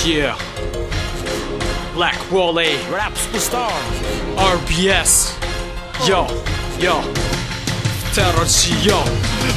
Yeah. Black Wally, Rap Superstar, RBS. Yo, yo. Terror që jo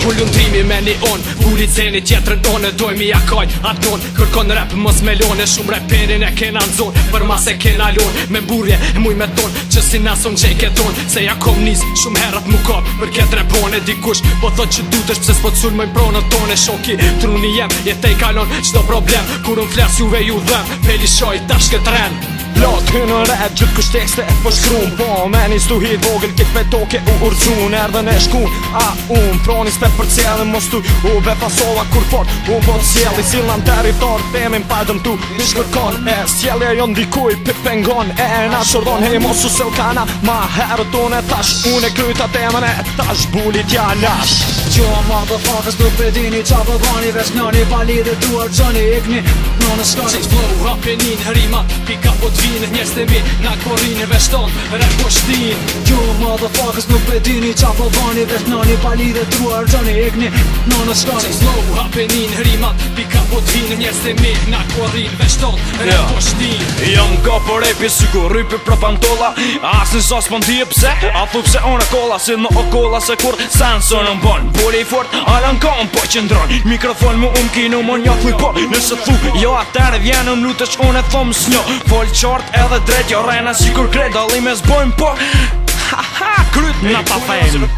Hullundrimi me një on Buri ceni tjetërën on E doj mi jakaj aton Kërkon rap mës me lone Shumë raperin e kena në zon Për mas e kena lon Me burje e muj me ton Që si nason që i keton Se ja kom nis Shumë herët mu kap Për ket repone dikush Po thot që dutesh Pse s'po t'sul mëjnë pronët tone Shoki truni jem Jetej kalon Qdo problem Kur unë flas juve ju dhem Peli shoj tash kët ren Lot hynë rap gjithë kusht tekste po shkrum Po meni stu hit vogël kit me toke u urzun Erdhen e shkun a proni s'pe për cjellin Mos tu u be pasova kur fort U po t'sjelli sillan territor Temin pa dëm tu Dish kërkon e s'jellja jo ndikuj pengon E na shordon hej mos u selkana Ma herët unë tash Unë e kryta temën e tash Bullit ja lash Gjo motherfuckers nuk pedini qa po bani Vesh nëni pali dhe duar gjoni Ikni nënë shkoni Qik flow hapenin rimat Pika po t'vinë njerës të mi Na korinë veshton Rap po shtin Gjo motherfuckers nuk pedini qa po bani Vesh nëni pali dhe duar gjoni Ikni nënë shkoni Qik flow hapenin rimat Pika po t'vinë njerës të mi Na korinë veshton Rap po shtin Jam ka për repi si ku rypi për pantolla As në sos pën t'je pse A thu pse unë kolla Si në o kolla se kur sensor në bon Buri i fort alan kam po qëndron Mikrofon mu kinu më një thuj po Nëse thu jo atër vjenë më lutesh unë e thom s'njo Fol qart edhe drejt jo rejna si kur kred Dalime s'bojmë po Ha ha kryt në ta fejmë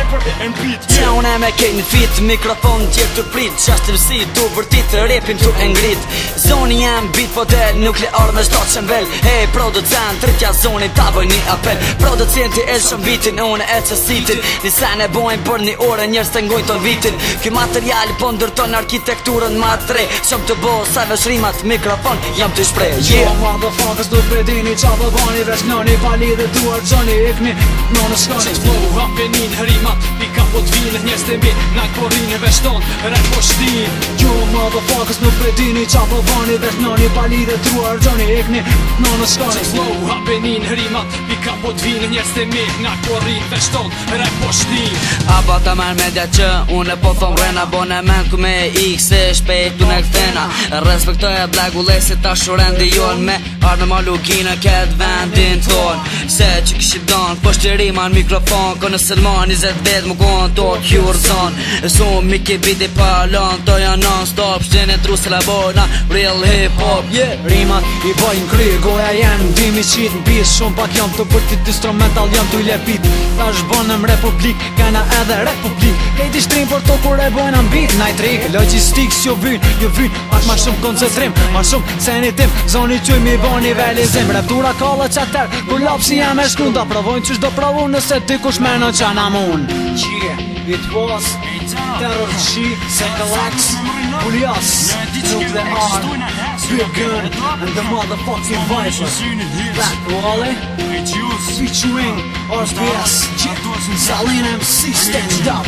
Qa unë e me kejnë fit Mikrofon tjetë të prit Qashtë mësi tu vërtit repin tu e ngrit Zoni jem bit po del Nuklear në shtatë shembel Hey producent Rëtja zoni ta boj një apel Producenti e shumë bitin Unë e qësitin Një sen e bojnë për një ore Njërës të ngojnë ton vitin Ky material po ndërton arkitekturën ma tre Shumë të bo sa veshrimat Mikrofon jam të shprej Yeah motherfuckers nuk pedini qa po bani Vesh nëni pali dhe duar gjoni Ikni nënë shkoni Qik flow hapenin rimat Pika po t'vinë njerës të mi Na korinë veshton Rap po shtin Gjo motherfuckers nuk pedini qa po bani Vesh nëni pali dhe duar gjoni Ikni nënë shkoni Qik flow hapenin rimat Pika po t'vinë njerës të mi Na korinë veshton Rap po shtin A ba ta merë media që unë e po thom rena Abonement ku me ik se shpejt unë e këthena Respektoj e blagu lesi ta shurendi jon Me arme ma lugina këtë vendin ton Se që kishim don Po shtiriman mikrofon Ko në Selman 20 vet më konë to kjurëzon So mi ke bidi palon To janë non-stop Shtjene tru se la bona Real hip-hop yeah. Rimat i bojnë kry Goja jenë dimi qit në bis Shumë pak jam të bërtit instrumental jam të lepit Ta shbonëm republik Kena edhe republik Kejti shtrim për to kur e bojnë ambit Night rig Logistik s'jo vyn Jo vyn Pak ma shumë koncentrim Ma shumë senitim Zoni qoj mi bo nivelizim Reptura kalla qater Kur lapsi jam e shkun Da provojnë qysh do provun Nëse ty kush meno qa na mun Yeah It was Terror G Single X Bullias Nuclear Big Gun And the motherfucking Viper Black Wally Featuring RBS Salin MC Stand Up